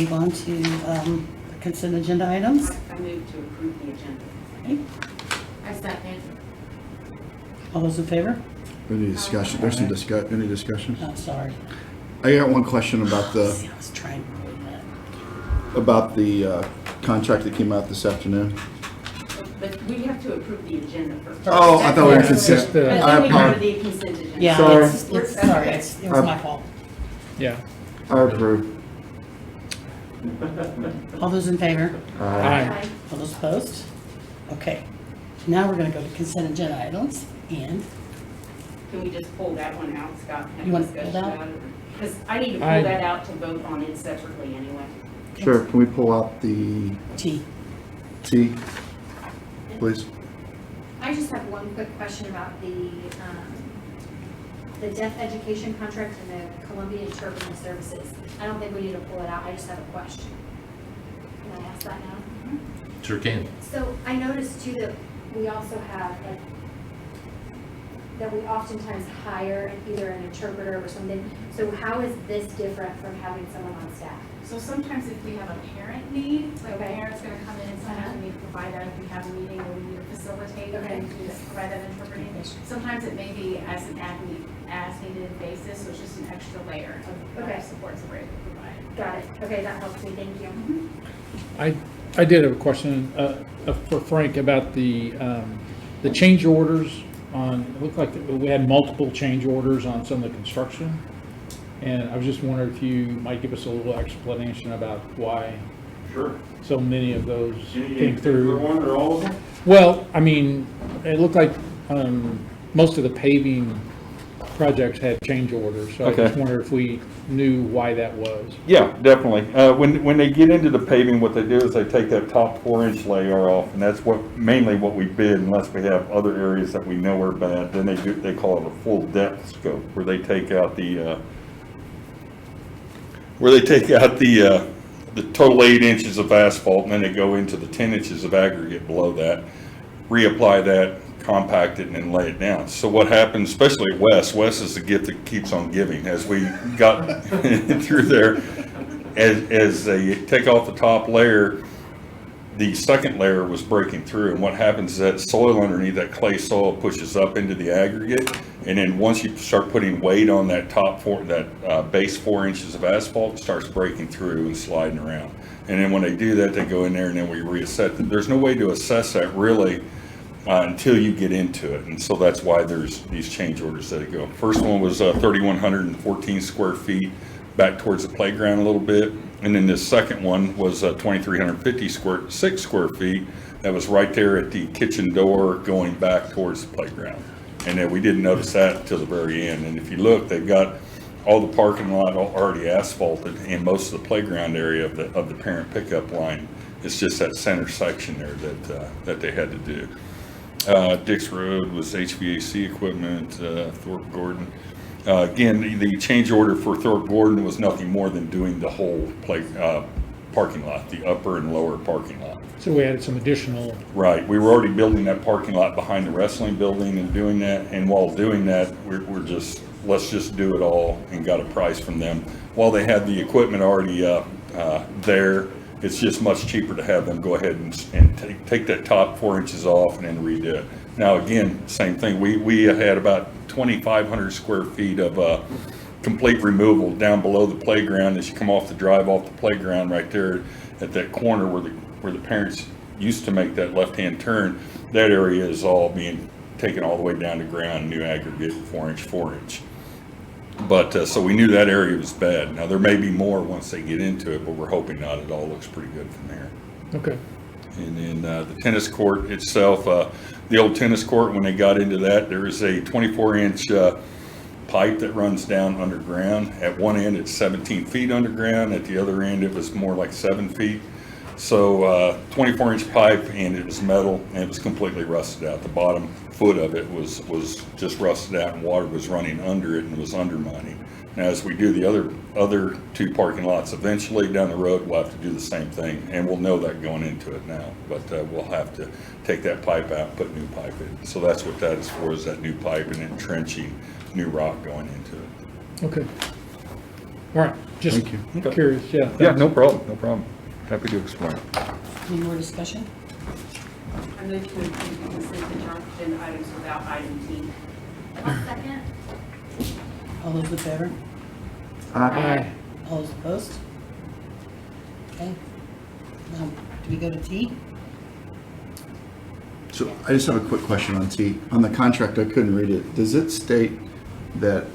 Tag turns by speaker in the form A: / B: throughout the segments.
A: move on to the consent agenda items.
B: I move to approve the agenda.
A: Okay.
C: I second.
A: All those in favor?
D: Any discussion? There's some any discussion?
A: Oh, sorry.
D: I got one question about
A: See, I was trying to avoid that.
D: contract that came out this afternoon.
B: But we have to approve the agenda first.
D: Oh, I thought we were
A: That's-
D: consent.
B: But
D: I
B: then we go to
D: apologize.
B: the consent agenda.
A: Yeah,
D: Sorry.
A: sorry, it was my fault.
E: Yeah.
D: I approve.
A: All those in favor?
E: Aye.
A: All those opposed? Okay. Now we're gonna go to consent agenda items, and
B: Can we just pull that one out, Scott? and have
A: You want
B: a
A: it pulled
B: discussion
A: out?
B: about it? Because I need to pull
E: I-
B: that out to vote on it separately anyway.
D: Sure, can we pull out the
A: T.
D: T, please?
C: I just have one quick question about the deaf education contract and the Columbia Interpreting Services. I don't think we need to pull it out, I just have a question. Can I ask that now?
F: Sure can.
C: So I noticed too that we also have, like, that we oftentimes hire either an interpreter or something. So how is this different from having someone on staff?
G: So sometimes if we have a parent need, like a
C: Okay.
G: parent's gonna come in, sometimes we need to provide that, if we have a meeting where we need to facilitate,
C: Okay.
G: and we just provide that interpreting. Sometimes it may be as an as needed basis, so it's just an extra layer of
C: Okay.
G: supports that we're able to provide.
C: Got it, okay, that helps me, thank you.
E: I did have a question for Frank about the change orders on, it looked like we had multiple change orders on some of the construction. And I was just wondering if you might give us a little explanation about why
H: Sure.
E: so many of those
H: Any
E: came
H: particular
E: through.
H: one or all of them?
E: Well, I mean, it looked like most of the paving projects had change orders. So I just
H: Okay.
E: wonder if we knew why that was.
H: Yeah, definitely. When they get into the paving, what they do is they take that top 4-inch layer off, and that's mainly what we bid, unless we have other areas that we know are bad. Then they call it a full depth scope, where they take out the total 8 inches of asphalt, and then they go into the 10 inches of aggregate below that, reapply that, compact it, and then lay it down. So what happens, especially at West is the gift that keeps on giving. As we got through there, as they take off the top layer, the second layer was breaking through, and what happens is that soil underneath, that clay soil, pushes up into the aggregate, and then once you start putting weight on that base 4 inches of asphalt, it starts breaking through and sliding around. And then when they do that, they go in there and then we reassess it. There's no way to assess that really until you get into it, and so that's why there's these change orders that go. First one was 3,114 square feet back towards the playground a little bit, and then this second one was 2,356 square feet that was right there at the kitchen door going back towards the playground. And then we didn't notice that until the very end. And if you look, they've got all the parking lot already asphalted and most of the playground area of the parent pickup line. It's just that center section there that they had to do. Dix Road was HVAC equipment, Thorpe Gordon. Again, the change order for Thorpe Gordon was nothing more than doing the whole parking lot, the upper and lower parking lot.
E: So we added some additional,
H: Right, we were already building that parking lot behind the wrestling building and doing that, and while doing that, let's just do it all, and got a price from them. While they had the equipment already there, it's just much cheaper to have them go ahead and take that top 4 inches off and then redo it. Now, again, same thing, we had about 2,500 square feet of complete removal down below the playground. As you come off the drive off the playground right there at that corner where the parents used to make that left-hand turn, that area is all being taken all the way down to ground, new aggregate 4-inch. But, so we knew that area was bad. Now, there may be more once they get into it, but we're hoping not. It all looks pretty good from there.
E: okay.
H: And then the tennis court itself, the old tennis court, when they got into that, there is a 24-inch pipe that runs down underground. At one end, it's 17 feet underground. At the other end, it was more like 7 feet. So 24-inch pipe, and it was metal, and it was completely rusted out. The bottom foot of it was just rusted out, and water was running under it and was undermining. Now, as we do the other two parking lots, eventually down the road, we'll have to do the same thing, and we'll know that going into it now. But we'll have to take that pipe out and put new pipe in. So that's what that is for, is that new pipe and then trenching new rock going into it.
E: Okay. All right, just
D: Thank you.
E: curious, yeah.
F: Yeah,
E: thanks.
F: no problem. Happy to explain.
A: Any more discussion?
B: I move to approve the consent agenda items without item T.
C: One second.
A: All those in favor?
E: Aye.
A: All those opposed? Okay. Now, do we go to T?
D: So I just have a quick question on T. On the contract, I couldn't read it. Does it state that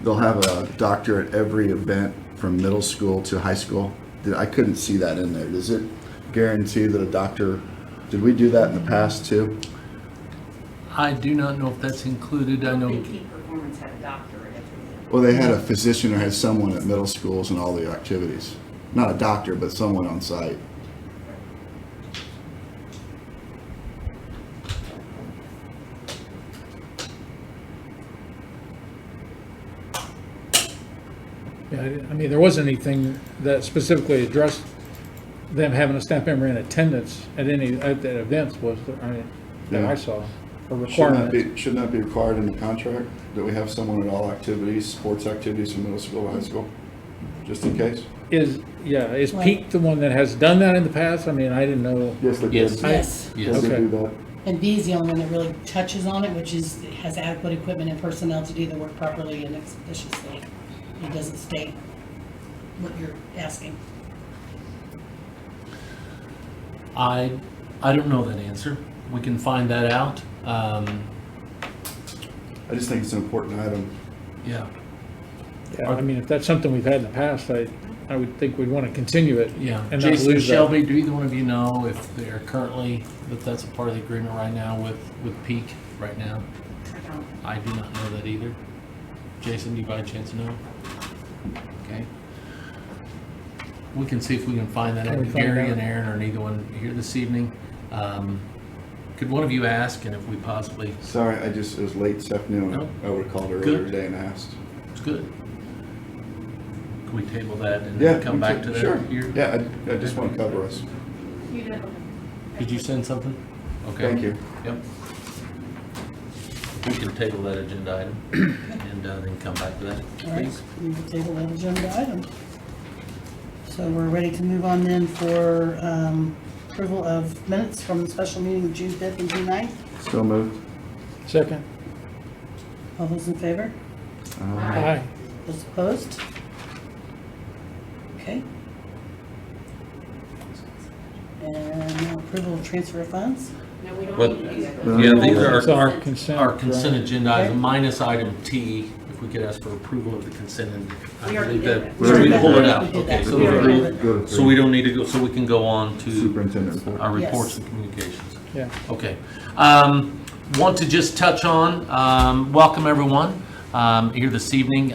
D: they'll have a doctor at every event from middle school to high school? I couldn't see that in there. Does it guarantee that a doctor, did we do that in the past too?
I: I do not know if that's included. I know,
B: think Peak Performance had a doctorate at the
D: Well, they had a physician or had someone at middle schools and all the activities. Not a doctor, but someone on site.
E: Yeah, I mean, there wasn't anything that specifically addressed them having a staff member in attendance at the events, was there, I mean, that I saw, a requirement.
D: Shouldn't that be required in the contract, that we have someone at all activities, sports activities from middle school to high school? Just in case?
E: Is
A: Right.
E: Peak the one that has done that in the past? I mean, I didn't know.
D: Yes, they
I: Yes.
D: did.
A: Yes.
I: yes.
D: They
E: Okay.
D: do that.
A: And B is the only one that really touches on it, which is, it has adequate equipment and personnel to do the work properly and expeditiously. It doesn't state what you're asking.
I: I don't know that answer. We can find that out.
D: I just think it's an important item.
I: Yeah.
E: Yeah, I mean, if that's something we've had in the past, I would think we'd want to continue it.
I: Yeah.
E: And not
I: Jason,
E: lose that.
I: Shelby, do either one of you know if they're currently, that's a part of the agreement right now with Peak right now?
B: I don't.
I: I do not know that either. Jason, do you by chance know? Okay. We can see if we can find that
E: Can we
I: out.
E: find
I: Gary
E: out?
I: and Aaron are neither one here this evening. Could one of you ask, and if we possibly,
D: Sorry, it was late this afternoon.
I: No.
D: I would have called earlier
I: Good.
D: today and asked.
I: it's good. Can we table that and
D: Yeah.
I: then come back to that?
D: Sure.
I: here?
D: Yeah, I just want to cover us.
G: You did.
I: Did you send something? Okay.
D: Thank you.
I: Yep. We can table that agenda item and then come back to that,
A: All right,
I: please.
A: we will table that agenda item. So we're ready to move on then for approval of minutes from the special meeting of June 5th and June 9th.
D: So moved.
E: Second?
A: All those in favor?
E: Aye.
A: Those opposed? Okay. And now approval of transfer of funds.
B: No, we don't
I: Well,
B: need to do that.
D: No.
I: Yeah, these are
E: It's our
I: our
E: consent.
I: consent agenda
A: Okay.
I: item minus item T, if we could ask for approval of the consent. And I
B: We already
I: believe
B: did
I: that-
B: that.
I: So we pulled it out.
A: We did
I: Okay,
A: that.
I: so
A: We
I: those
A: already
I: are-
A: did
D: Go to
I: so we don't need to go, so we can go on to
D: Superintendent report.
I: our
A: Yes.
I: reports and communications.
E: Yeah.
I: Okay. Want to just touch on, welcome everyone here this evening.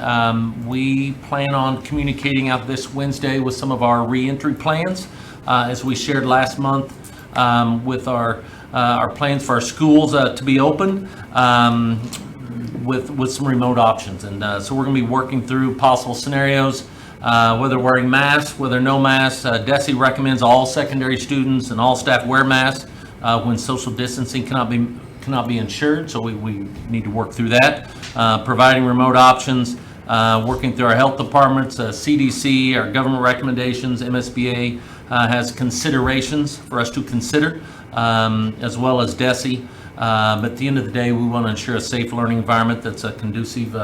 I: We plan on communicating out this Wednesday with some of our reentry plans, as we shared last month with our plans for our schools to be open with some remote options. And so we're going to be working through possible scenarios, whether wearing masks, whether no masks. DESE recommends all secondary students and all staff wear masks when social distancing cannot be ensured, so we need to work through that. Providing remote options, working through our health departments, CDC, our government recommendations, MSBA has considerations for us to consider, as well as DESE. But at the end of the day, we want to ensure a safe learning environment that's a conducive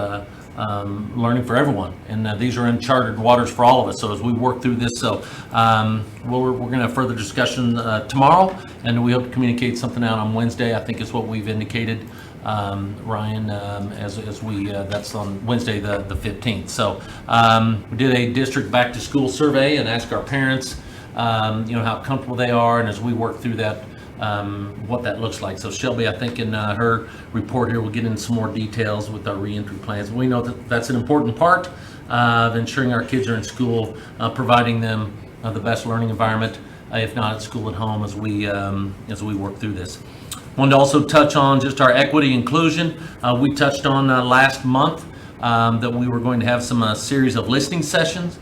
I: learning for everyone. And these are uncharted waters for all of us. So as we work through this, so we're going to have further discussion tomorrow, and we hope to communicate something out on Wednesday. I think is what we've indicated, Ryan, as we that's on Wednesday the 15th. So we did a district back to school survey and asked our parents, how comfortable they are, and as we work through that, what that looks like. So Shelby, I think in her report here, we'll get into some more details with our reentry plans. We know that that's an important part of ensuring our kids are in school, providing them the best learning environment, if not at school, at home, as we work through this. Wanted to also touch on just our equity inclusion. We touched on last month that we were going to have some series of listening sessions.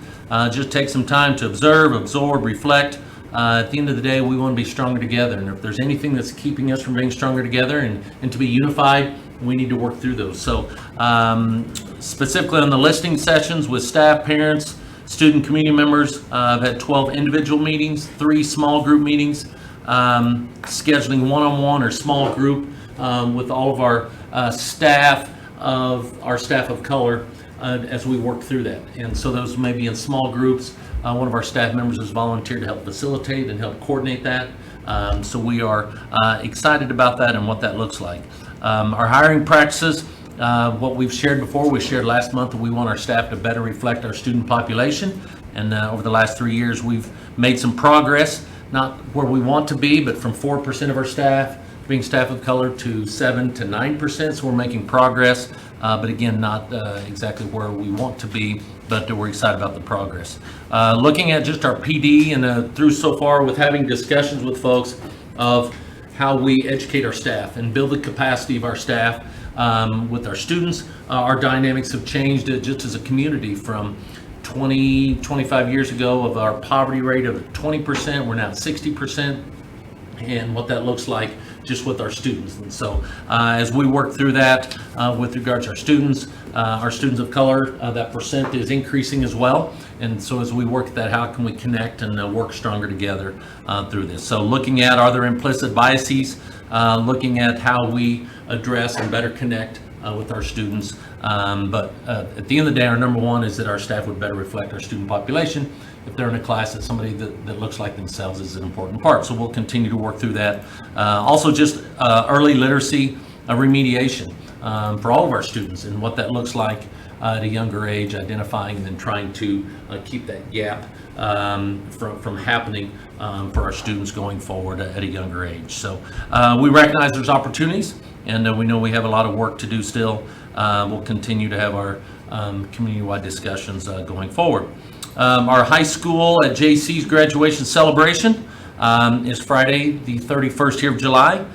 I: Just take some time to observe, absorb, reflect. At the end of the day, we want to be stronger together. And if there's anything that's keeping us from being stronger together and to be unified, we need to work through those. So Specifically on the listening sessions with staff, parents, student community members, I've had 12 individual meetings, 3 small group meetings, scheduling one-on-one or small group with all of our staff of color as we work through that. And so those may be in small groups. One of our staff members has volunteered to help facilitate and help coordinate that. So we are excited about that and what that looks like. Our hiring practices, what we've shared before, we shared last month that we want our staff to better reflect our student population. And over the last 3 years, we've made some progress, not where we want to be, but from 4% of our staff being staff of color to 7 to 9%. So we're making progress, but again, not exactly where we want to be, but we're excited about the progress. Looking at just our PD and through so far with having discussions with folks of how we educate our staff and build the capacity of our staff with our students. Our dynamics have changed just as a community from 25 years ago of our poverty rate of 20%, we're now at 60%, and what that looks like just with our students. And so as we work through that with regards to our students of color, that percent is increasing as well. And so as we work at that, how can we connect and work stronger together through this? So looking at, are there implicit biases? Looking at how we address and better connect with our students. But at the end of the day, our number one is that our staff would better reflect our student population. If they're in a class that somebody that looks like themselves is an important part. So we'll continue to work through that. Also just early literacy remediation for all of our students and what that looks like at a younger age, identifying and then trying to keep that gap from happening for our students going forward at a younger age. So we recognize there's opportunities, and we know we have a lot of work to do still. We'll continue to have our community-wide discussions going forward. Our high school at JC's graduation celebration is Friday, the 31st here of July.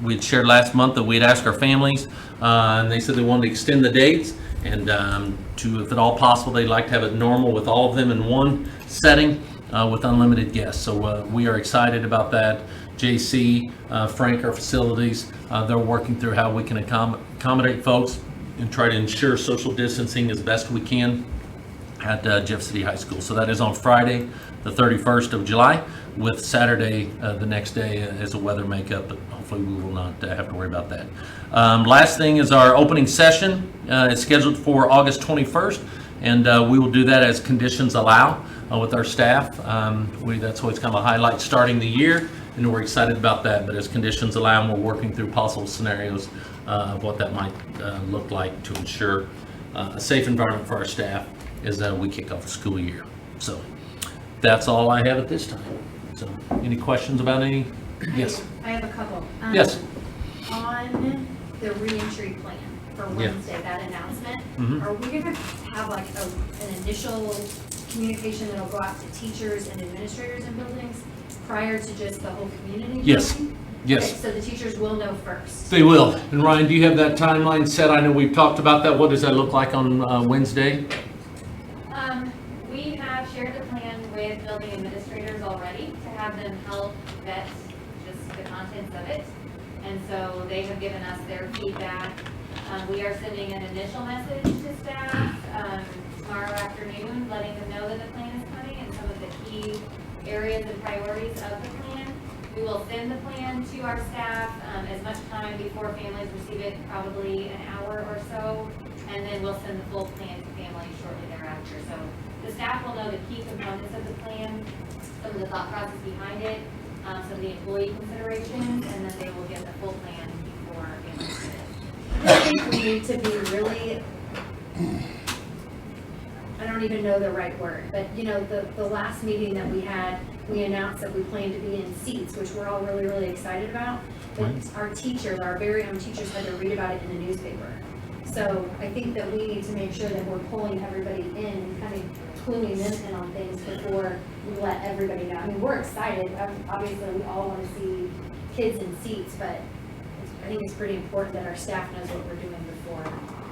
I: We had shared last month that we had asked our families, and they said they wanted to extend the dates, and if at all possible, they'd like to have it normal with all of them in one setting with unlimited guests. So we are excited about that. JC, Frank, our facilities, they're working through how we can accommodate folks and try to ensure social distancing as best we can at Jeff City High School. So that is on Friday, the 31st of July, with Saturday the next day as a weather makeup, but hopefully we will not have to worry about that. Last thing is our opening session is scheduled for August 21st, and we will do that as conditions allow with our staff. That's always kind of a highlight starting the year, and we're excited about that, but as conditions allow, and we're working through possible scenarios of what that might look like to ensure a safe environment for our staff as we kick off the school year. So that's all I have at this time. So any questions about any? Yes.
C: I have a couple.
I: Yes.
C: On the reentry plan for Wednesday, that announcement, are we gonna have like an initial communication that'll go out to teachers and administrators in buildings prior to just the whole community?
I: Yes.
C: knowing?
I: Yes.
C: Okay, so the teachers will know first.
I: They will. And Ryan, do you have that timeline set? I know we've talked about that. What does that look like on Wednesday?
J: We have shared the plan with building administrators already to have them help vet just the contents of it. And so they have given us their feedback. We are sending an initial message to staff tomorrow afternoon, letting them know that the plan is coming and some of the key areas and priorities of the plan. We will send the plan to our staff as much time before families receive it, probably an hour or so, and then we'll send the full plan to families shortly thereafter. So the staff will know the key components of the plan, some of the thought process behind it, some of the employee considerations, and then they will get the full plan before families get it.
C: I think we need to be really, I don't even know the right word, but you know, the last meeting that we had, we announced that we plan to be in seats, which we're all really, really excited about. But our teachers, our very own teachers, had to read about it in the newspaper. So I think that we need to make sure that we're pulling everybody in and kind of cluing them in on things before we let everybody know. I mean, we're excited. Obviously, we all want to see kids in seats, but I think it's pretty important that our staff knows what we're doing before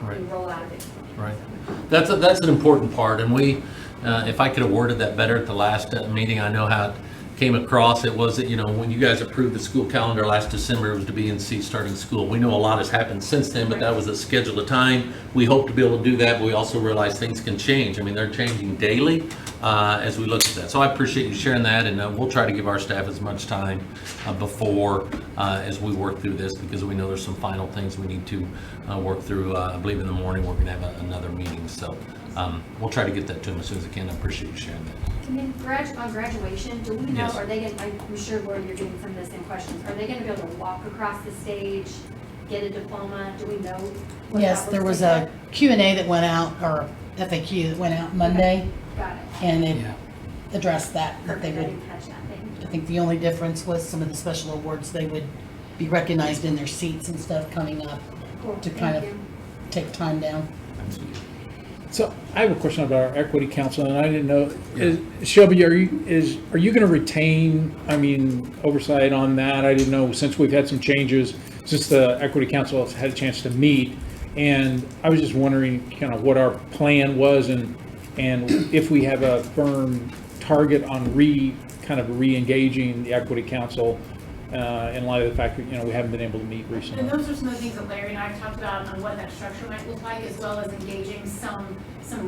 C: we roll out a big plan.
I: Right. That's an important part, and we, if I could have worded that better at the last meeting, I know how came across, it was that, when you guys approved the school calendar last December, it was to be in seats starting school. We know a lot has happened since then, but that was a schedule of time. We hope to be able to do that, but we also realize things can change. I mean, they're changing daily as we look at that. So I appreciate you sharing that, and we'll try to give our staff as much time before as we work through this, because we know there's some final things we need to work through. I believe in the morning we're going to have another meeting, so we'll try to get that to them as soon as I can. I appreciate you sharing that.
C: And then on graduation, do we know,
I: Yes.
C: are they going, I'm sure Lord, you're getting some of the same questions, are they going to be able to walk across the stage, get a diploma? Do we know what
A: Yes,
C: that
A: there
C: looks
A: was
C: like
A: a Q&A that went out, or FAQ that went out Monday,
C: yet? Got it.
A: and it addressed that they
C: I
A: would,
C: didn't catch that, thank you.
A: I think the only difference was some of the special awards, they would be recognized in their seats instead of coming up
C: Cool,
A: to
C: thank
A: kind of
C: you.
A: take time down.
E: So I have a question about our equity council, and I didn't know, Shelby, are you going to retain, oversight on that? I didn't know, since we've had some changes, since the equity council has had a chance to meet, and I was just wondering kind of what our plan was, and if we have a firm target on re-engaging the equity council in light of the fact that, we haven't been able to meet
G: And
E: recently.
G: those are some of the things that Larry and I have talked about on what that structure might look like, as well as engaging some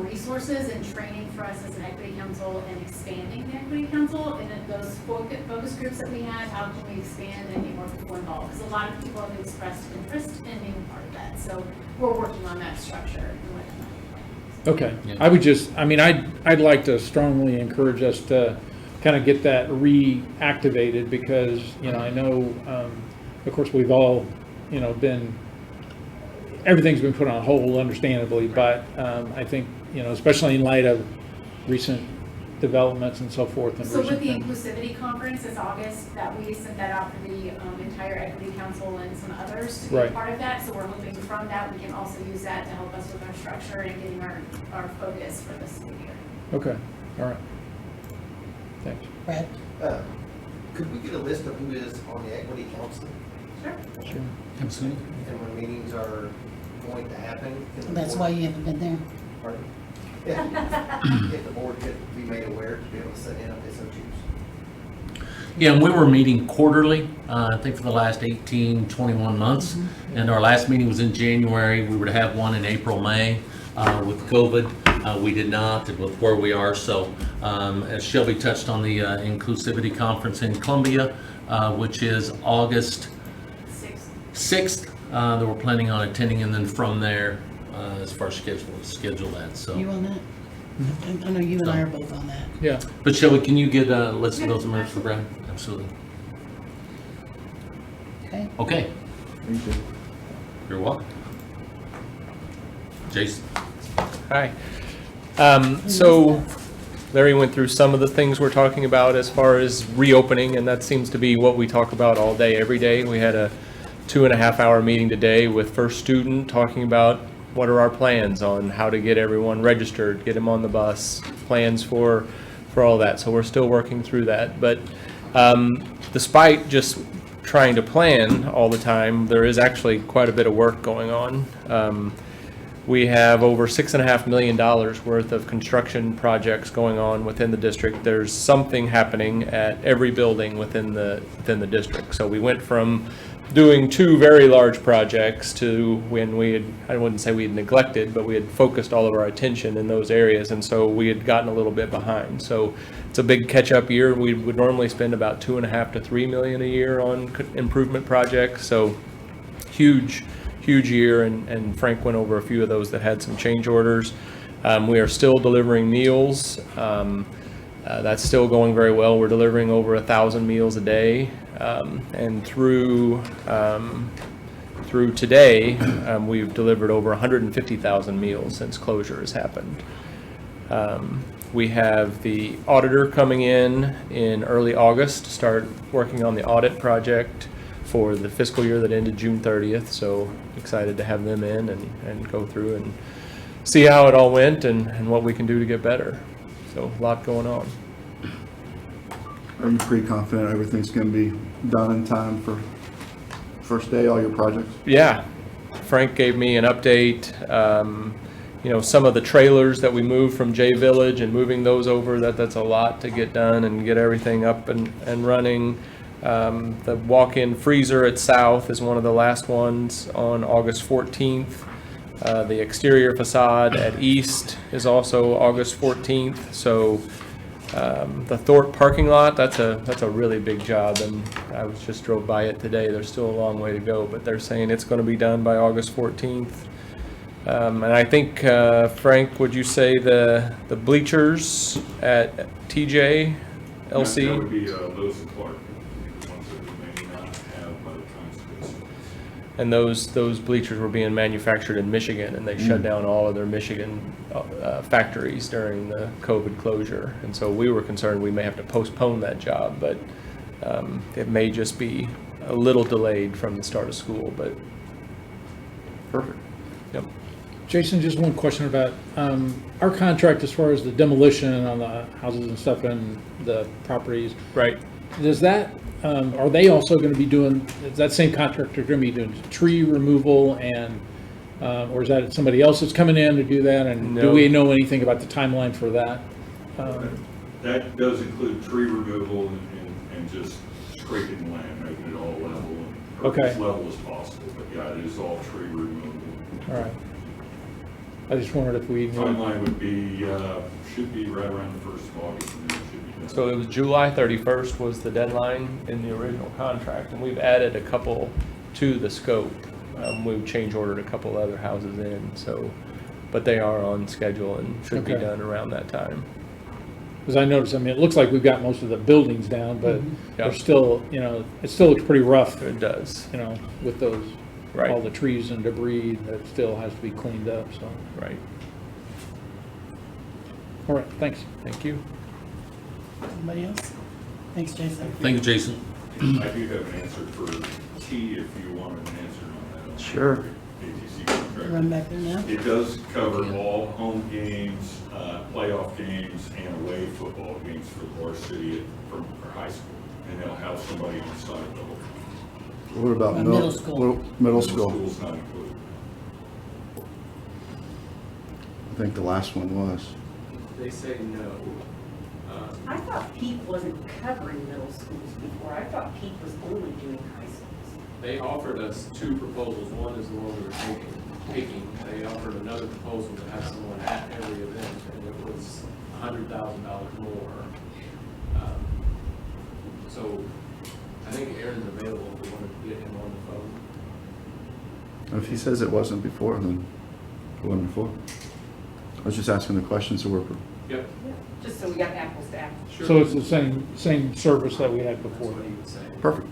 G: resources and training for us as an equity council and expanding the equity council. And then those focus groups that we have, how can we expand and get more people involved? Because a lot of people have expressed interest in being part of that. So we're working on that structure and what that might look like.
E: Okay,
I: Yeah.
E: I would just, I'd like to strongly encourage us to kind of get that reactivated, because, I know, of course, we've all, everything's been put on hold, understandably, but I think, especially in light of recent developments and so forth. And
G: So with
E: recent
G: the
E: things.
G: inclusivity conference this August, that we sent that out for the entire equity council and some others to be
E: Right.
G: a part of that. So we're hoping from that, we can also use that to help us with our structure and getting our focus for this school year.
E: Okay, all right. Thanks.
A: Brad?
K: Could we get a list of who is on the equity council
G: Sure.
E: Sure.
I: Absolutely.
K: and when meetings are going to happen? Can the
A: That's
K: board-
A: why you haven't been there.
K: Pardon? Yeah, if the board could be made aware to be able to set in if they so choose.
I: Yeah, and we were meeting quarterly, I think for the last 18, 21 months. And our last meeting was in January. We were to have one in April, May. With COVID, we did not, with where we are. So as Shelby touched on the inclusivity conference in Columbia, which is August 6th, that we're planning on attending. And then from there, as far as schedule that, so.
A: You on that? I know you and I are both on that.
E: Yeah,
I: But Shelby, can you get a list of those members for Brad? Absolutely.
A: Okay.
I: Okay,
D: Thank you.
I: you're welcome. Jason?
L: Hi. So Larry went through some of the things we're talking about as far as reopening, and that seems to be what we talk about all day, every day. We had a 2.5-hour meeting today with First Student talking about what are our plans on how to get everyone registered, get them on the bus, plans for all that. So we're still working through that. But despite just trying to plan all the time, there is actually quite a bit of work going on. We have over $6.5 million worth of construction projects going on within the district. There's something happening at every building within the district. So we went from doing 2 very large projects to when we had, I wouldn't say we had neglected, but we had focused all of our attention in those areas. And so we had gotten a little bit behind. So it's a big catch-up year. We would normally spend about $2.5 to $3 million a year on improvement projects. So huge year, and Frank went over a few of those that had some change orders. We are still delivering meals. That's still going very well. We're delivering over 1,000 meals a day, and through today, we've delivered over 150,000 meals since closure has happened. We have the auditor coming in early August to start working on the audit project for the fiscal year that ended June 30th. So excited to have them in and go through and see how it all went and what we can do to get better. So a lot going on.
D: Are you pretty confident everything's going to be done in time for first day, all your projects?
L: Yeah, Frank gave me an update. some of the trailers that we moved from J Village and moving those over, that's a lot to get done and get everything up and running. The walk-in freezer at South is one of the last ones on August 14th. The exterior facade at East is also August 14th. So the Thorpe parking lot, that's a really big job, and I just drove by it today. There's still a long way to go, but they're saying it's going to be done by August 14th. And I think, Frank, would you say the bleachers at TJ, LC?
H: That would be Lewis and Clark, ones that we may not have by the time it's.
L: And those bleachers were being manufactured in Michigan, and they shut down all of their Michigan factories during the COVID closure. And so we were concerned we may have to postpone that job, but it may just be a little delayed from the start of school, but.
D: Perfect.
L: Yep.
E: Jason, just one question about our contract as far as the demolition on the houses and stuff and the properties.
L: Right.
E: Does that, are they also going to be doing, is that same contractor going to be doing tree removal and, or is that somebody else that's coming in to do that? And do
L: No.
E: we know anything about the timeline for that?
H: That does include tree removal and just scraping land, making it all level, or
E: Okay.
H: as level as possible. But yeah, it is all tree removal.
E: All right. I just wondered if we knew.
H: Timeline would be, should be right around the 1st of August, and then it should be done.
L: So it was July 31st was the deadline in the original contract, and we've added a couple to the scope. We've change ordered a couple other houses in, so, but they are on schedule and should be
E: Okay.
L: done around that time.
E: Because I noticed, I mean, it looks like we've got most of the buildings down, but
L: Yeah.
E: there's still, it still looks pretty rough,
L: It does,
E: with those,
L: Right.
E: all the trees and debris that still has to be cleaned up, so.
L: right.
E: All right, thanks.
L: Thank you.
A: Anybody else? Thanks, Jason.
I: Thank you, Jason.
H: I do have an answer for T if you wanted an answer on that.
D: Sure.
H: ATC contract.
A: Run back there now.
H: It does cover all home games, playoff games, and away football games for the varsity from our high school. And they'll have somebody on site the whole time.
D: What about
A: Middle school.
D: Middle school.
H: School's not included.
D: I think the last one was.
L: They say no.
B: I thought Peak wasn't covering middle schools before. I thought Peak was only doing high schools.
L: They offered us two proposals. One is the one we were taking. They offered another proposal to have someone at every event, and it was $100,000 more. So I think Aaron's available if we wanted to get him on the phone.
D: If he says it wasn't before, then it wasn't before. I was just asking the question, so we're,
L: Yep.
B: Just so we got apples to apples.
E: So it's the same service that we had before.
L: What he would say.
D: perfect.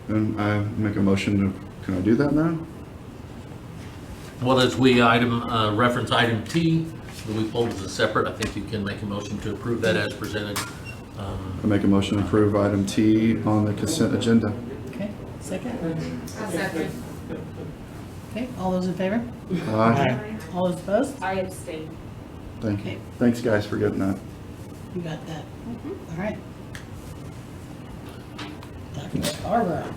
D: And I make a motion to, can I do that now?
I: Well, as we reference item T, that we pulled as a separate, I think you can make a motion to approve that as presented.
D: I make a motion to approve item T on the consent agenda.
A: Okay, second?
B: I'll second.
A: Okay, all those in favor?
D: Aye.
A: All those opposed?
B: I abstain.
D: Thank you.
A: Okay.
D: Thanks, guys, for getting that.
A: You got that. All right. Dr. Barbara.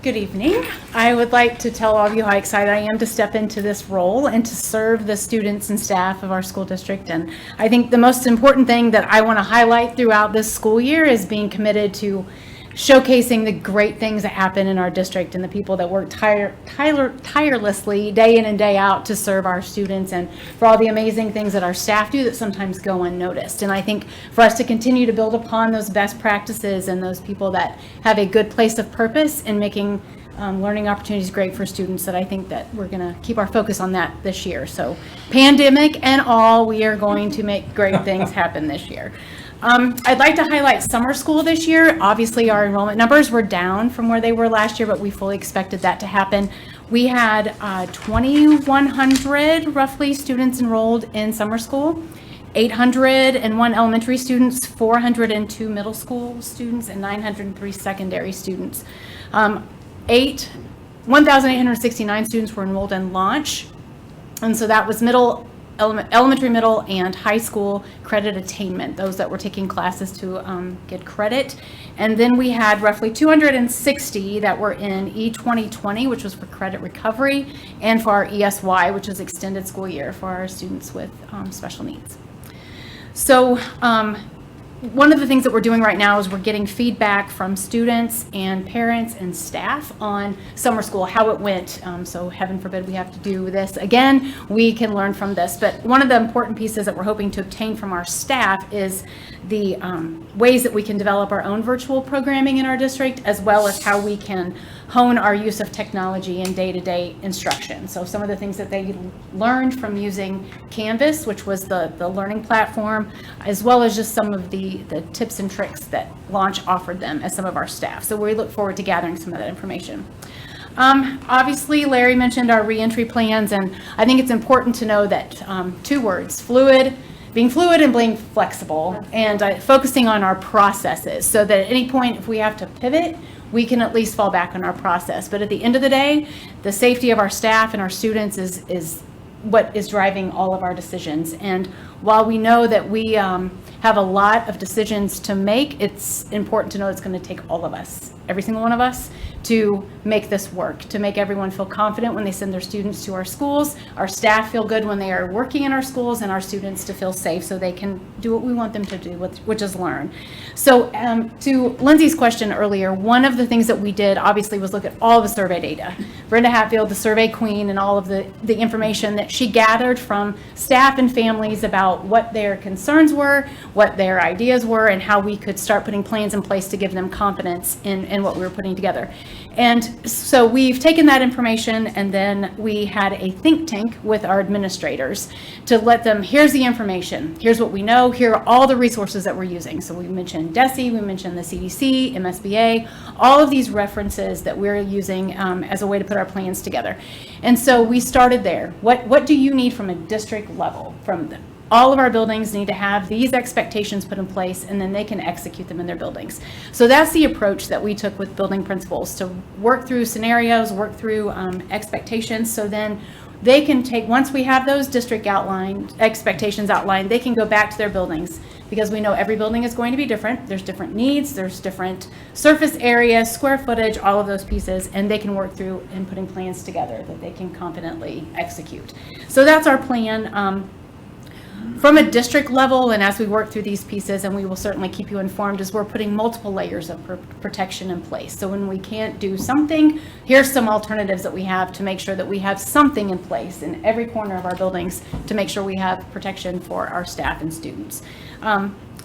G: Good evening. I would like to tell all of you how excited I am to step into this role and to serve the students and staff of our school district. And I think the most important thing that I want to highlight throughout this school year is being committed to showcasing the great things that happen in our district and the people that work tirelessly day in and day out to serve our students, and for all the amazing things that our staff do that sometimes go unnoticed. And I think for us to continue to build upon those best practices and those people that have a good place of purpose in making learning opportunities great for students, that I think that we're going to keep our focus on that this year. So pandemic and all, we are going to make great things happen this year. I'd like to highlight summer school this year. Obviously, our enrollment numbers were down from where they were last year, but we fully expected that to happen. We had 2,100 roughly students enrolled in summer school, 801 elementary students, 402 middle school students, and 903 secondary students. 1,869 students were enrolled in launch. And so that was middle elementary, middle, and high school credit attainment, those that were taking classes to get credit. And then we had roughly 260 that were in E2020, which was for credit recovery, and for our ESY, which is extended school year for our students with special needs. So one of the things that we're doing right now is we're getting feedback from students and parents and staff on summer school, how it went. So heaven forbid we have to do this again, we can learn from this. But one of the important pieces that we're hoping to obtain from our staff is the ways that we can develop our own virtual programming in our district, as well as how we can hone our use of technology in day-to-day instruction. So some of the things that they learned from using Canvas, which was the learning platform, as well as just some of the tips and tricks that Launch offered them as some of our staff. So we look forward to gathering some of that information. Obviously, Larry mentioned our reentry plans, and I think it's important to know that 2 words, being fluid and being flexible, and focusing on our processes so that at any point if we have to pivot, we can at least fall back on our process. But at the end of the day, the safety of our staff and our students is what is driving all of our decisions. And while we know that we have a lot of decisions to make, it's important to know it's going to take all of us, every single one of us, to make this work, to make everyone feel confident when they send their students to our schools, our staff feel good when they are working in our schools, and our students to feel safe so they can do what we want them to do, which is learn. So to Lindsay's question earlier, one of the things that we did obviously was look at all the survey data. Brenda Hatfield, the survey queen, and all of the information that she gathered from staff and families about what their concerns were, what their ideas were, and how we could start putting plans in place to give them confidence in what we were putting together. And so we've taken that information, and then we had a think tank with our administrators to let them, here's the information, here's what we know, here are all the resources that we're using. So we mentioned DESE, we mentioned the CDC, MSBA, all of these references that we're using as a way to put our plans together. And so we started there. What do you need from a district level? From all of our buildings need to have these expectations put in place, and then they can execute them in their buildings. So that's the approach that we took with building principals, to work through scenarios, work through expectations, so then they can take, once we have those district expectations outlined, they can go back to their buildings, because we know every building is going to be different. There's different needs, there's different surface area, square footage, all of those pieces, and they can work through and putting plans together that they can confidently execute. So that's our plan. From a district level, and as we work through these pieces, and we will certainly keep you informed, is we're putting multiple layers of protection in place. So when we can't do something, here's some alternatives that we have to make sure that we have something in place in every corner of our buildings to make sure we have protection for our staff and students.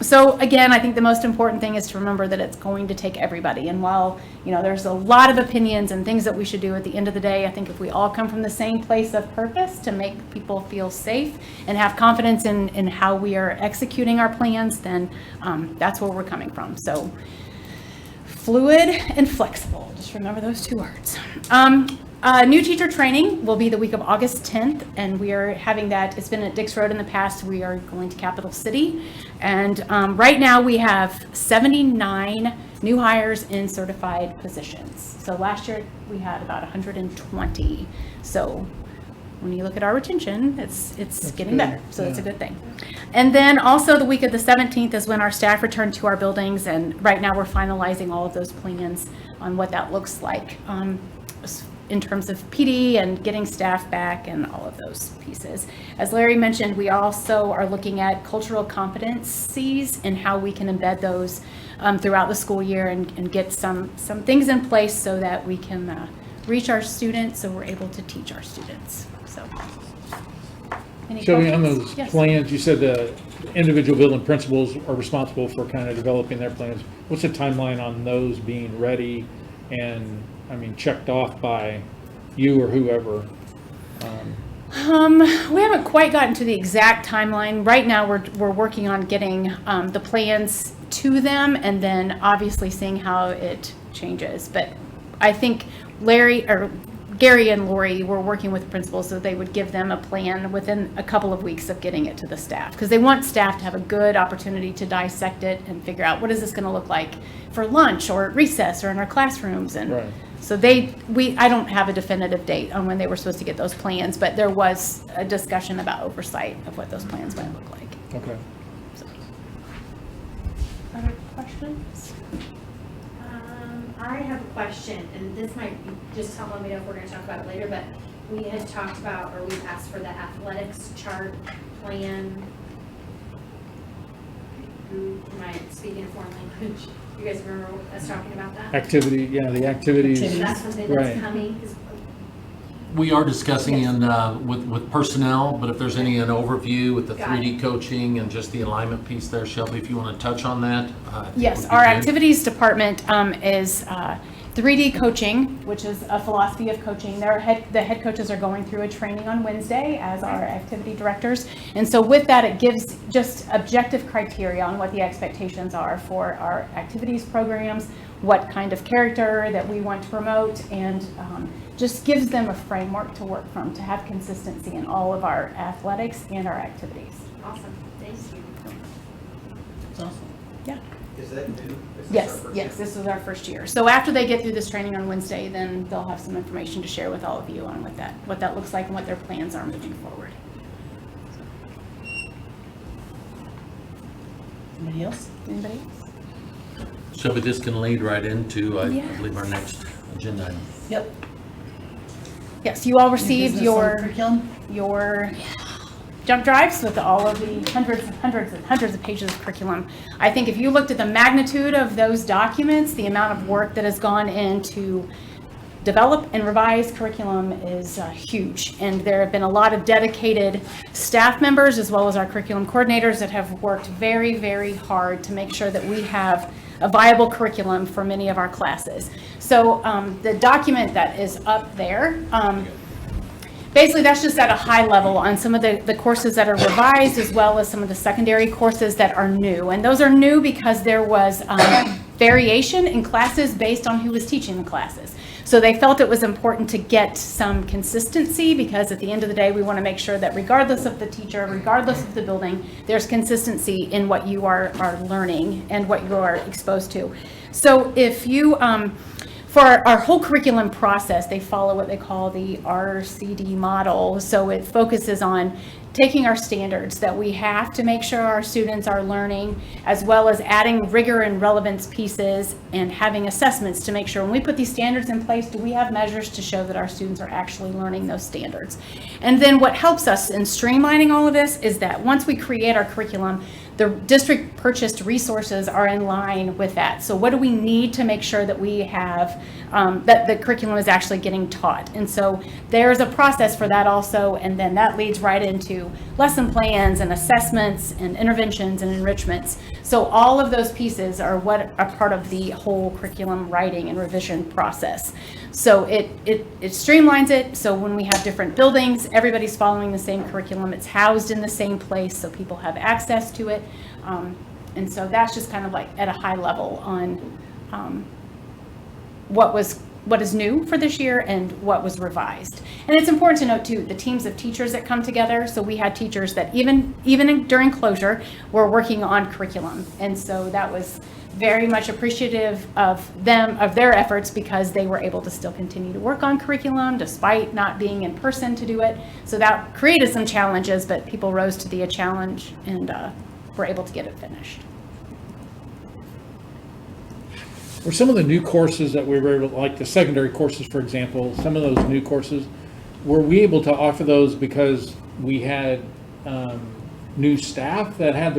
G: So again, I think the most important thing is to remember that it's going to take everybody. And while, there's a lot of opinions and things that we should do, at the end of the day, I think if we all come from the same place of purpose to make people feel safe and have confidence in how we are executing our plans, then that's where we're coming from. So fluid and flexible, just remember those 2 words. New teacher training will be the week of August 10th, and we are having that. It's been at Dix Road in the past. We are going to Capital City, and right now we have 79 new hires in certified positions. So last year we had about 120. So when you look at our retention, it's getting better. So that's a good thing. And then also the week of the 17th is when our staff return to our buildings, and right now we're finalizing all of those plans on what that looks like. In terms of PD and getting staff back and all of those pieces. As Larry mentioned, we also are looking at cultural competencies and how we can embed those throughout the school year and get some things in place so that we can reach our students, so we're able to teach our students. So,
E: Shelby, on those
G: Yes.
E: plans, you said the individual building principals are responsible for kind of developing their plans. What's the timeline on those being ready and, checked off by you or whoever?
G: We haven't quite gotten to the exact timeline. Right now, we're working on getting the plans to them, and then obviously seeing how it changes. But I think Gary and Lori were working with principals so they would give them a plan within a couple of weeks of getting it to the staff. Because they want staff to have a good opportunity to dissect it and figure out what is this going to look like for lunch or at recess or in our classrooms. And
E: Right.
G: so I don't have a definitive date on when they were supposed to get those plans, but there was a discussion about oversight of what those plans might look like.
E: Okay.
G: Other questions?
C: I have a question, and this might be, just tell me if we're gonna talk about it later, but we had talked about, or we asked for the athletics chart plan. Am I speaking a foreign language? You guys remember us talking about that?
E: Activity, yeah, the activities.
C: Is that something
E: Right.
C: that's coming? 'Cause
I: We are discussing with personnel, but if there's an overview with the
C: Got
I: 3D coaching and just the alignment piece there, Shelby, if you want to touch on that. I think
G: Yes,
I: would be
G: our
I: good.
G: activities department is 3D coaching, which is a philosophy of coaching. The head coaches are going through a training on Wednesday as our activity directors. And so with that, it gives just objective criteria on what the expectations are for our activities programs, what kind of character that we want to promote, and just gives them a framework to work from, to have consistency in all of our athletics and our activities.
C: Awesome, thank you.
A: It's awesome.
G: Yeah.
K: Is that new? Is this our
G: Yes,
K: first
G: yes,
K: year?
G: this is our first year. So after they get through this training on Wednesday, then they'll have some information to share with all of you on what that looks like and what their plans are moving forward.
A: Anybody else?
G: Anybody else?
I: Shelby, this can lead right into, I
G: Yes.
I: believe, our next agenda item.
A: Yep.
G: Yes, you all
A: New
G: received
A: business on
G: your
A: curriculum?
G: jump drives with all of the hundreds of pages of curriculum. I think if you looked at the magnitude of those documents, the amount of work that has gone into develop and revise curriculum is huge. And there have been a lot of dedicated staff members as well as our curriculum coordinators that have worked very, very hard to make sure that we have a viable curriculum for many of our classes. So the document that is up there, basically that's just at a high level on some of the courses that are revised as well as some of the secondary courses that are new. And those are new because there was variation in classes based on who was teaching the classes. So they felt it was important to get some consistency because at the end of the day, we want to make sure that regardless of the teacher, regardless of the building, there's consistency in what you are learning and what you are exposed to. So if you, for our whole curriculum process, they follow what they call the RCD model. So it focuses on taking our standards that we have to make sure our students are learning, as well as adding rigor and relevance pieces and having assessments to make sure when we put these standards in place, do we have measures to show that our students are actually learning those standards? And then what helps us in streamlining all of this is that once we create our curriculum, the district purchased resources are in line with that. So what do we need to make sure that we have, that the curriculum is actually getting taught? And so there's a process for that also, and then that leads right into lesson plans and assessments and interventions and enrichments. So all of those pieces are what are part of the whole curriculum writing and revision process. So it streamlines it, so when we have different buildings, everybody's following the same curriculum, it's housed in the same place, so people have access to it. And so that's just kind of like at a high level on what is new for this year and what was revised. And it's important to note too, the teams of teachers that come together, so we had teachers that even during closure were working on curriculum. And so that was very much appreciative of their efforts because they were able to still continue to work on curriculum despite not being in person to do it. So that created some challenges, but people rose to the challenge and were able to get it finished.
E: Were some of the new courses that we were able, like the secondary courses, for example, some of those new courses, were we able to offer those because we had new staff that had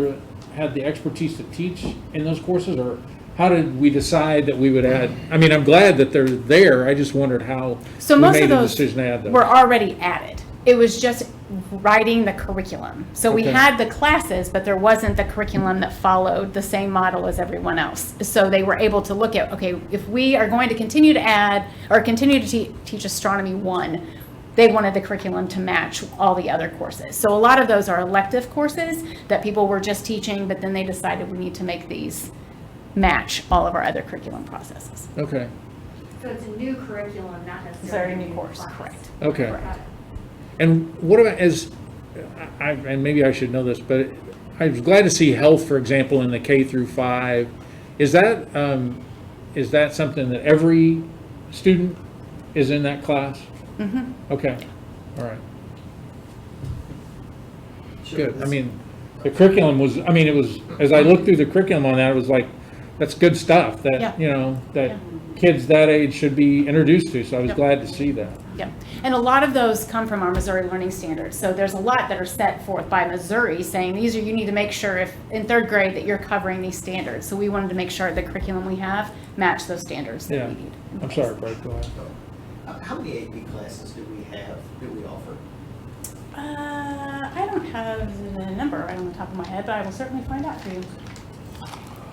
E: the expertise to teach in those courses, or how did we decide that we would add? I mean, I'm glad that they're there. I just wondered how
G: So
E: we
G: most
E: made
G: of
E: the
G: those
E: decision to add those.
G: were already added. It was just writing the curriculum. So we
E: Okay.
G: had the classes, but there wasn't the curriculum that followed the same model as everyone else. So they were able to look at, okay, if we are going to continue to add or continue to teach Astronomy 1, they wanted the curriculum to match all the other courses. So a lot of those are elective courses that people were just teaching, but then they decided we need to make these match all of our other curriculum processes.
E: Okay.
C: So it's a new curriculum, not
G: It's a
C: necessarily
G: very new course,
C: class.
G: correct.
E: Okay.
C: Got it.
E: And what about and maybe I should know this, but I was glad to see health, for example, in the K through 5. Is that something that every student is in that class?
A: Mm-hmm.
E: Okay, all right, good. I mean, the curriculum was, it was, as I looked through the curriculum on that, it was like, that's good stuff
A: Yeah.
E: that, that
G: Yeah.
E: kids that age should be introduced to, so I was
G: Yep.
E: glad to see that.
G: Yeah, and a lot of those come from our Missouri Learning Standards. So there's a lot that are set forth by Missouri saying you need to make sure if in third grade that you're covering these standards. So we wanted to make sure the curriculum we have match those standards that
E: Yeah.
G: we need.
E: I'm sorry, Brett, go ahead.
K: How many AP classes do we offer?
G: I don't have the number right on the top of my head, but I will certainly find out for you.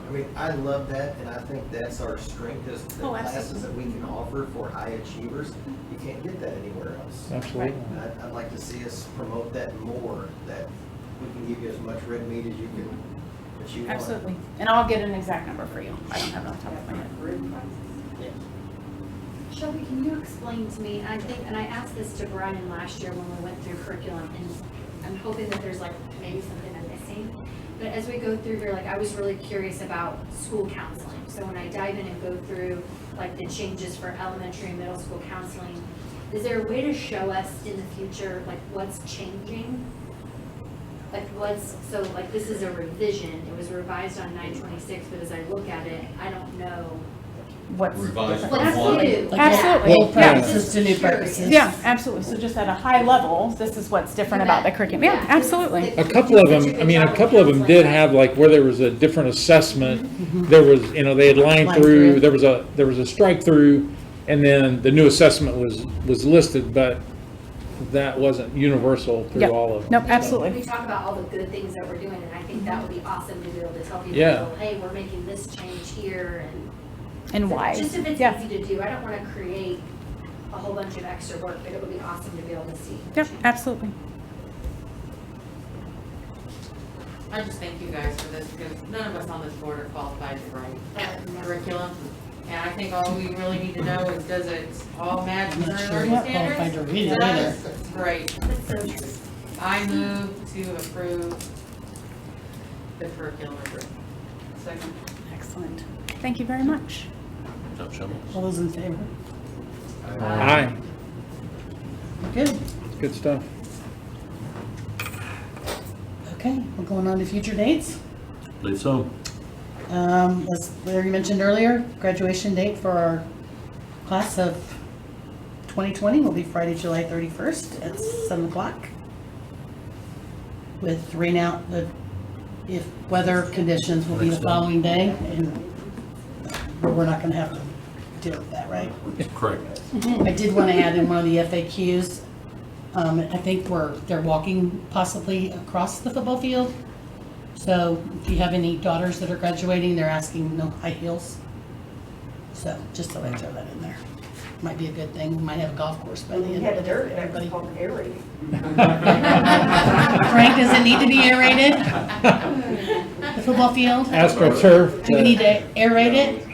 K: I mean, I love that, and I think that's our strength, is the
G: Oh,
K: classes
G: absolutely.
K: that we can offer for high achievers. You can't get that anywhere else.
E: Absolutely.
K: And I'd like to see us promote that more, that we can give you as much red meat as you want.
G: Absolutely. And I'll get an exact number for you. I don't have it on top of my head.
C: Shelby, can you explain to me, and I asked this to Brian last year when we went through curriculum, and I'm hoping that there's like maybe something I'm missing. But as we go through here, like I was really curious about school counseling. So when I dive in and go through like the changes for elementary and middle school counseling, is there a way to show us in the future, like what's changing? Like so like this is a revision, it was revised on 9/26, but as I look at it, I don't know.
G: What's
M: Revised
G: different?
C: What's
M: what?
C: new?
G: Absolutely.
A: Old
G: Yeah.
A: practices to new practices.
G: Yeah, absolutely. So just at a high level, this is what's different about the curriculum. Yeah, absolutely.
E: A couple of them, did have like where there was a different assessment. There was, they had lined
A: Lined
E: through,
A: through.
E: there was a strike through, and then the new assessment was listed, but that wasn't universal through
G: Yep.
E: all of them.
G: Nope,
E: so.
G: absolutely.
C: We talk about all the good things that we're doing, and I think that would be awesome to be able to tell people,
E: Yeah.
C: hey, we're making this change here,
G: And why?
C: just if it's
G: Yeah.
C: easy to do. I don't want to create a whole bunch of extra work, but it would be awesome to be able to see.
G: Yep, absolutely.
N: I just thank you guys for this, because none of us on this board are qualified to write curriculum. And I think all we really need to know is, does it all match
A: I'm not
N: Missouri
A: sure
N: learning
A: what qualified
N: standards?
A: to read it
N: Does? Great.
C: That's so true.
N: I move to approve the curriculum as written. Second.
G: Excellent. Thank you very much.
A: All those in favor?
E: Aye,
A: Good.
E: good stuff.
A: Okay, we're going on to future dates.
I: Believe so.
A: As Larry mentioned earlier, graduation date for our class of 2020 will be Friday, July 31st at 7 o'clock. With rain out, if weather conditions will be the following day, and we're not gonna have to deal with that, right?
I: Correct.
A: I did want to add in one of the FAQs, I think they're walking possibly across the football field. So if you have any daughters that are graduating, they're asking no high heels. So just thought I'd throw that in there. Might be a good thing. We might have a golf course by the end of the day. Everybody.
B: aerated.
A: Frank, does it need to be aerated? The football field?
E: AstroTurf.
A: Do we need to aerate it?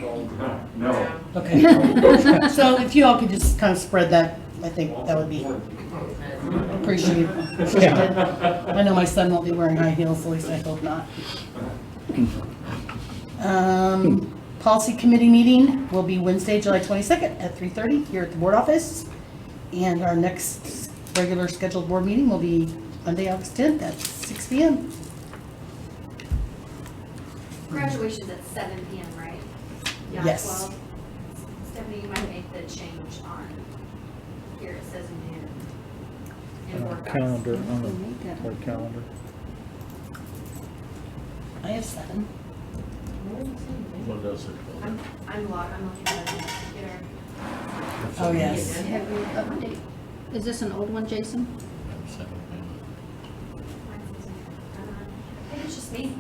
H: No.
A: Okay. So if you all could just kind of spread that, I think that would be appreciated. I know my son won't be wearing high heels, at least I hope not. Policy committee meeting will be Wednesday, July 22nd at 3:30 here at the board office. And our next regular scheduled board meeting will be Monday, August 10th at 6 p.m.
C: Graduation's at 7 p.m., right? Yeah,
A: Yes.
C: 12. Stephanie, you might make the change on, here it says noon. In board docs.
E: Calendar, on the board calendar.
A: I have 7.
I: What does it?
C: I'm looking at it on the computer.
A: Oh, yes.
O: Is this an old one, Jason?
C: Mine says noon. I think it's just me.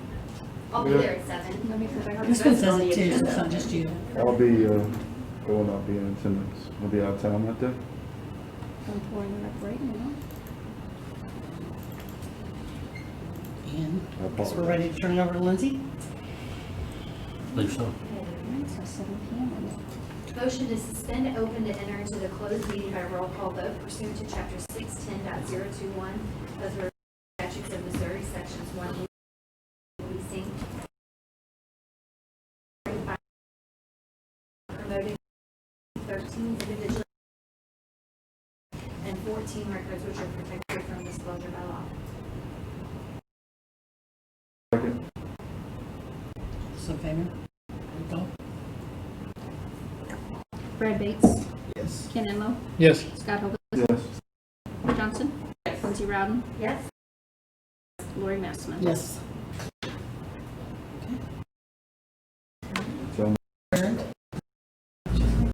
C: I'll be there at 7.
O: Let me put back.
A: This one says it too, so it's not just you.
D: I'll be, I'll be in attendance. I'll be out of town that day.
O: I'm pulling it up right now.
A: And I guess we're ready to turn it over to Lindsay.
I: Believe so.
O: Mine says 7 p.m. on it.
C: Motion to suspend open to enter into the closed meeting by roll call vote pursuant to chapter 610.021 of the statutes of Missouri, sections 1 leasing, promoting 13 individually and 14 records which are protected from disclosure by law.
A: So in favor? Go.
O: Brad Bates,
K: Yes.
O: Ken Enlow,
E: Yes.
O: Scott Hovis,
D: Yes.
O: Johnson, Lindsey Rowden,
C: Yes.
O: Lori Massman.
A: Yes.